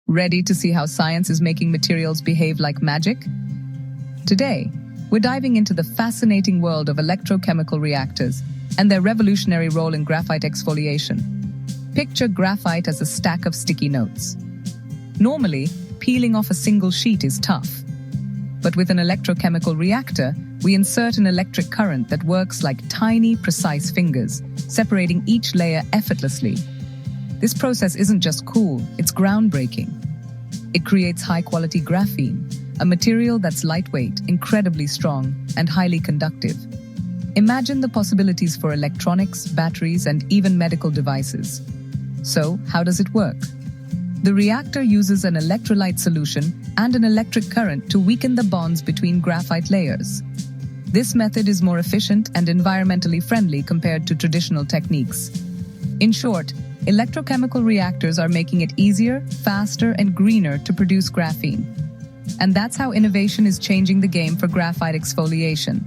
Ready to see how science is making materials behave like magic? Today, we're diving into the fascinating world of electrochemical reactors and their revolutionary role in graphite exfoliation. Picture graphite as a stack of sticky notes. Normally, peeling off a single sheet is tough. But with an electrochemical reactor, we insert an electric current that works like tiny, precise fingers, separating each layer effortlessly. This process isn't just cool, it's groundbreaking. It creates high-quality graphene, a material that's lightweight, incredibly strong, and highly conductive. Imagine the possibilities for electronics, batteries, and even medical devices. So, how does it work? The reactor uses an electrolyte solution and an electric current to weaken the bonds between graphite layers. This method is more efficient and environmentally friendly compared to traditional techniques. In short, electrochemical reactors are making it easier, faster, and greener to produce graphene. And that's how innovation is changing the game for graphite exfoliation.